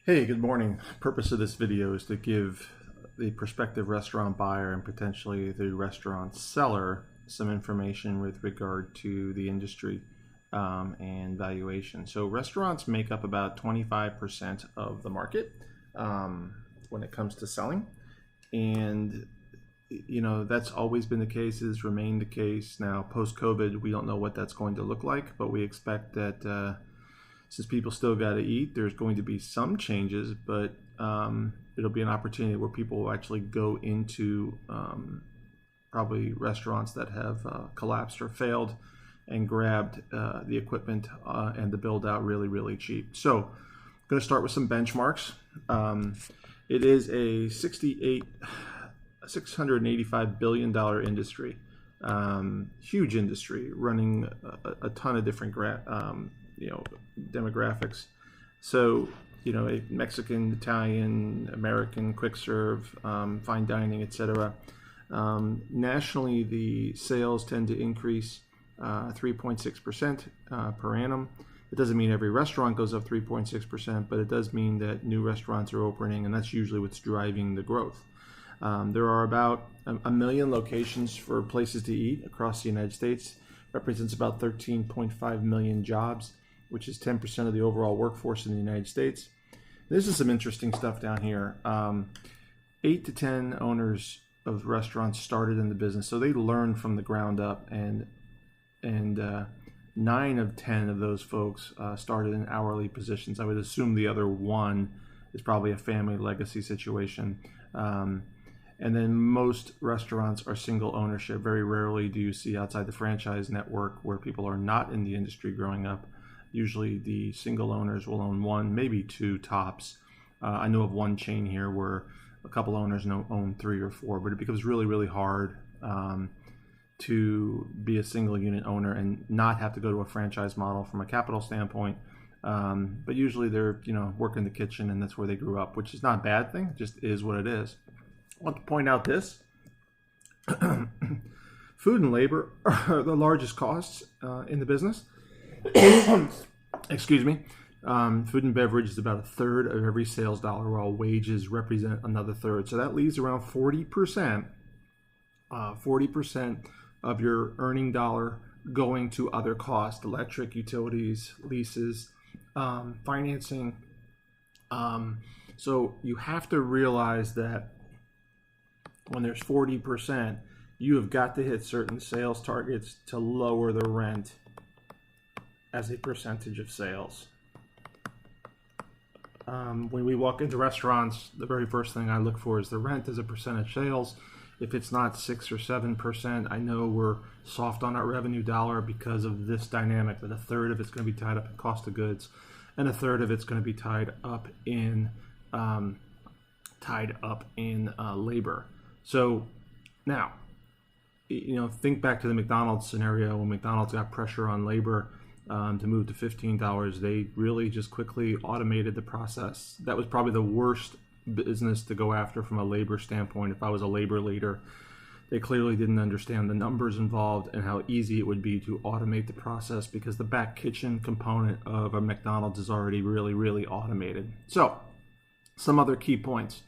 Hey, good morning. Purpose of this video is to give the prospective restaurant buyer and potentially the restaurant seller some information with regard to the industry and valuation. So restaurants make up about 25% of the market when it comes to selling. And that's always been the case, has remained the case. Now, post-COVID, we don't know what that's going to look like, but we expect that since people still got to eat, there's going to be some changes, but it'll be an opportunity where people will actually go into probably restaurants that have collapsed or failed and grabbed the equipment and the build out really, really cheap. So I'm going to start with some benchmarks. It is a $685 billion industry, huge industry, running a ton of different demographics. So, a Mexican, Italian, American, quick serve, fine dining, etc. Nationally, the sales tend to increase 3.6% per annum. It doesn't mean every restaurant goes up 3.6%, but it does mean that new restaurants are opening, and that's usually what's driving the growth. There are about a million locations for places to eat across the United States. Represents about 13.5 million jobs, which is 10% of the overall workforce in the United States. This is some interesting stuff down here. 8 to 10 owners of restaurants started in the business, so they learned from the ground up, and 9 of 10 of those folks started in hourly positions. I would assume the other one is probably a family legacy situation. And then most restaurants are single ownership. Very rarely do you see outside the franchise network where people are not in the industry growing up. Usually the single owners will own 1, maybe 2 tops. I know of one chain here where a couple owners own 3 or 4, but it becomes really, really hard to be a single unit owner and not have to go to a franchise model from a capital standpoint. But usually they're work in the kitchen, and that's where they grew up, which is not a bad thing, just is what it is. I want to point out this. Food and labor are the largest costs in the business. Excuse me. Food and beverage is about a third of every sales dollar, while wages represent another third. So that leaves around 40%, 40% of your earning dollar going to other costs: electric, utilities, leases, financing. So you have to realize that when there's 40%, you have got to hit certain sales targets to lower the rent as a percentage of sales. When we walk into restaurants, the very first thing I look for is the rent as a percentage sales. If it's not 6 or 7%, I know we're soft on our revenue dollar because of this dynamic, that a third of it's going to be tied up in cost of goods, and a third of it's going to be tied up in labor. So now, think back to the McDonald's scenario when McDonald's got pressure on labor to move to $15. They really just quickly automated the process. That was probably the worst business to go after from a labor standpoint. If I was a labor leader, they clearly didn't understand the numbers involved and how easy it would be to automate the process, because the back kitchen component of a McDonald's is already really, really automated. So, some other key points.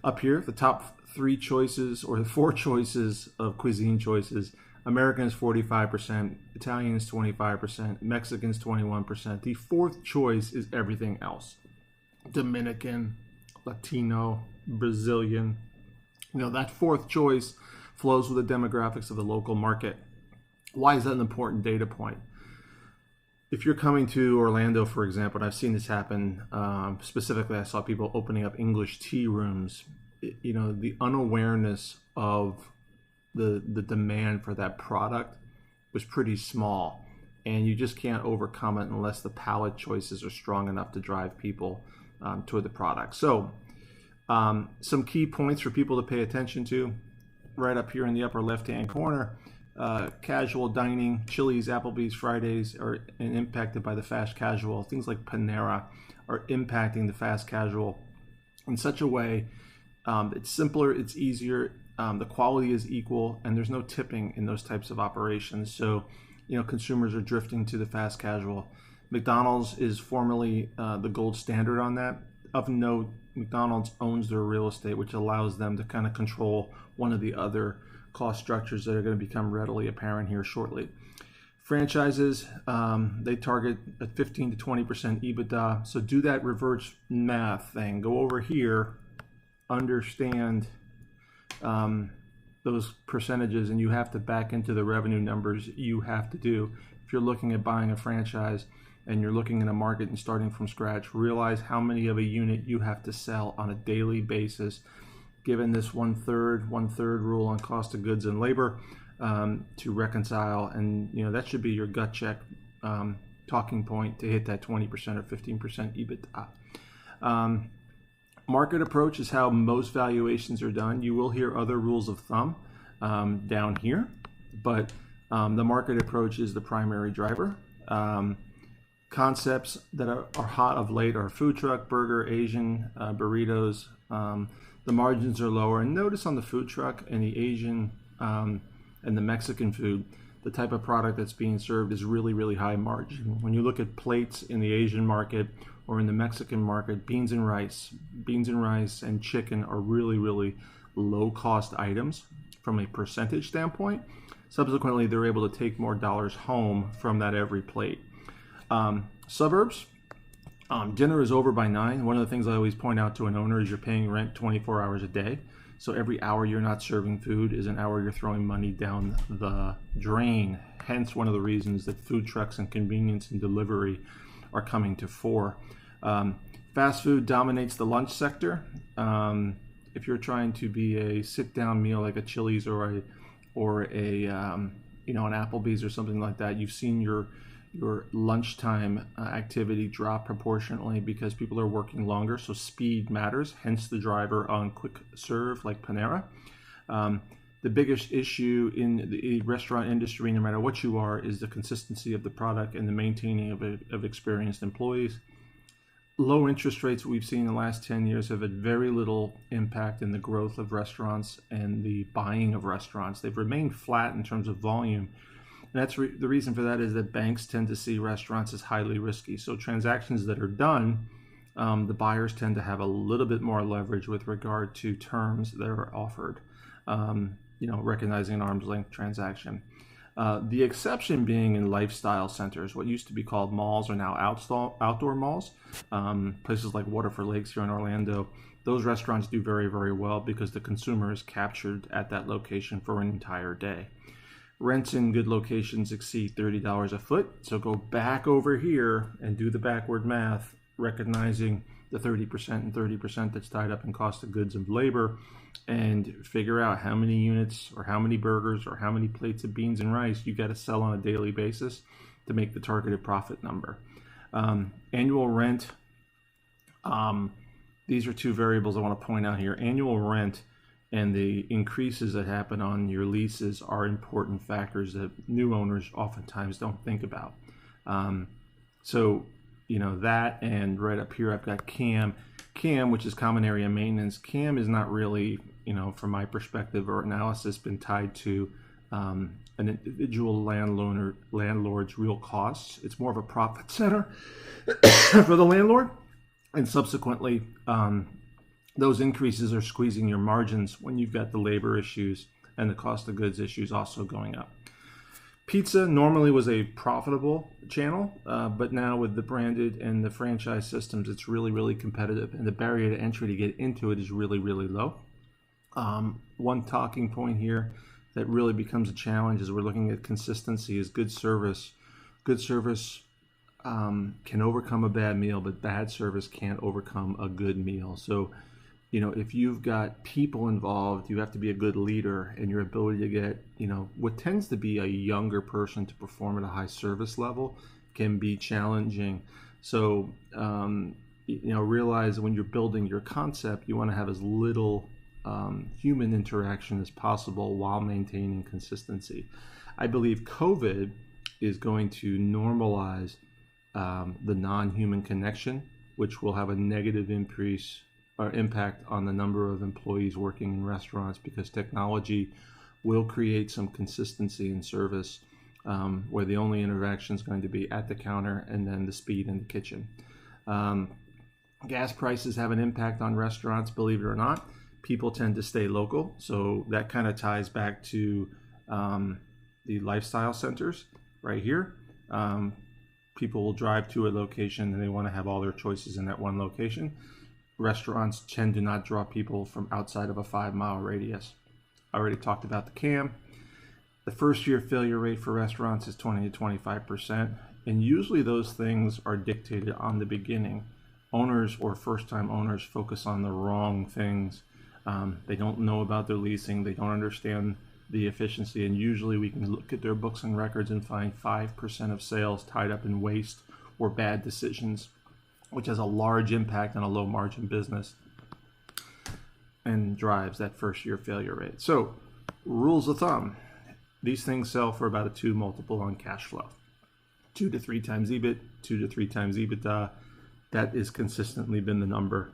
Up here, the top 3 choices, or the 4 choices of cuisine choices: Americans 45%, Italians 25%, Mexicans 21%. The 4th choice is everything else: Dominican, Latino, Brazilian. That 4th choice flows with the demographics of the local market. Why is that an important data point? If you're coming to Orlando, for example, and I've seen this happen, specifically I saw people opening up English tea rooms. The unawareness of the demand for that product was pretty small, and you just can't overcome it unless the palate choices are strong enough to drive people toward the product. So some key points for people to pay attention to right up here in the upper left hand corner: casual dining, Chili's, Applebee's, Fridays are impacted by the fast casual. Things like Panera are impacting the fast casual in such a way it's simpler, it's easier, the quality is equal, and there's no tipping in those types of operations. So, consumers are drifting to the fast casual. McDonald's is formerly the gold standard on that. of note, McDonald's owns their real estate, which allows them to kind of control one of the other cost structures that are going to become readily apparent here shortly. Franchises, they target at 15 to 20% EBITDA. So do that reverse math thing. Go over here, understand those percentages, and you have to back into the revenue numbers you have to do. If you're looking at buying a franchise and you're looking in a market and starting from scratch, realize how many of a unit you have to sell on a daily basis, given this one-third rule on cost of goods and labor, to reconcile. And that should be your gut check talking point to hit that 20% or 15% EBITDA. Market approach is how most valuations are done. You will hear other rules of thumb down here, but the market approach is the primary driver. Concepts that are hot of late are food truck, burger, Asian, burritos. The margins are lower. And notice on the food truck and the Asian and the Mexican food, the type of product that's being served is really, really high margin. When you look at plates in the Asian market or in the Mexican market, beans and rice and chicken are really, really low cost items from a percentage standpoint. Subsequently, they're able to take more dollars home from that every plate. Suburbs, dinner is over by 9. One of the things I always point out to an owner is you're paying rent 24 hours a day. So every hour you're not serving food is an hour you're throwing money down the drain. Hence one of the reasons that food trucks and convenience and delivery are coming to fore. Fast food dominates the lunch sector. If you're trying to be a sit-down meal like a Chili's or an Applebee's or something like that, you've seen your lunchtime activity drop proportionately because people are working longer, so speed matters, hence the driver on quick serve like Panera. The biggest issue in the restaurant industry, no matter what you are, is the consistency of the product and the maintaining of experienced employees. Low interest rates we've seen in the last 10 years have had very little impact in the growth of restaurants and the buying of restaurants. They've remained flat in terms of volume. And that's the reason for that is that banks tend to see restaurants as highly risky. So transactions that are done, the buyers tend to have a little bit more leverage with regard to terms that are offered, recognizing an arm's length transaction. The exception being in lifestyle centers. What used to be called malls are now outdoor malls. Places like Waterford Lakes here in Orlando, those restaurants do very, very well because the consumer is captured at that location for an entire day. Rents in good locations exceed $30 a foot. So go back over here and do the backward math, recognizing the 30% and 30% that's tied up in cost of goods and labor, and figure out how many units or how many burgers or how many plates of beans and rice you got to sell on a daily basis to make the targeted profit number. Annual rent. These are two variables I want to point out here. Annual rent and the increases that happen on your leases are important factors that new owners oftentimes don't think about. That, and right up here I've got CAM, which is common area maintenance. CAM is not really, from my perspective or analysis, been tied to an individual landlord's real costs. It's more of a profit center for the landlord, and subsequently those increases are squeezing your margins when you've got the labor issues and the cost of goods issues also going up. Pizza normally was a profitable channel, but now with the branded and the franchise systems, it's really, really competitive, and the barrier to entry to get into it is really, really low. One talking point here that really becomes a challenge as we're looking at consistency is good service. Good service can overcome a bad meal, but bad service can't overcome a good meal. So, if you've got people involved, you have to be a good leader, and your ability to get, what tends to be a younger person to perform at a high service level can be challenging. So, realize when you're building your concept, you want to have as little human interaction as possible while maintaining consistency. I believe COVID is going to normalize the non-human connection, which will have a negative increase or impact on the number of employees working in restaurants, because technology will create some consistency in service where the only interaction is going to be at the counter and then the speed in the kitchen. Gas prices have an impact on restaurants, believe it or not. People tend to stay local, so that kind of ties back to the lifestyle centers right here. People will drive to a location and they want to have all their choices in that one location. Restaurants tend to not draw people from outside of a 5-mile radius. I already talked about the CAM. The first year failure rate for restaurants is 20 to 25%, and usually those things are dictated on the beginning. Owners or first-time owners focus on the wrong things. They don't know about their leasing, they don't understand the efficiency, and usually we can look at their books and records and find 5% of sales tied up in waste or bad decisions, which has a large impact on a low margin business and drives that first year failure rate. So rules of thumb, these things sell for about a 2 multiple on cash flow. 2 to 3 times EBIT, 2 to 3 times EBITDA. That has consistently been the number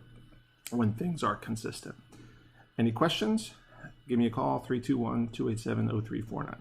when things are consistent. Any questions? Give me a call, 321-287-0349.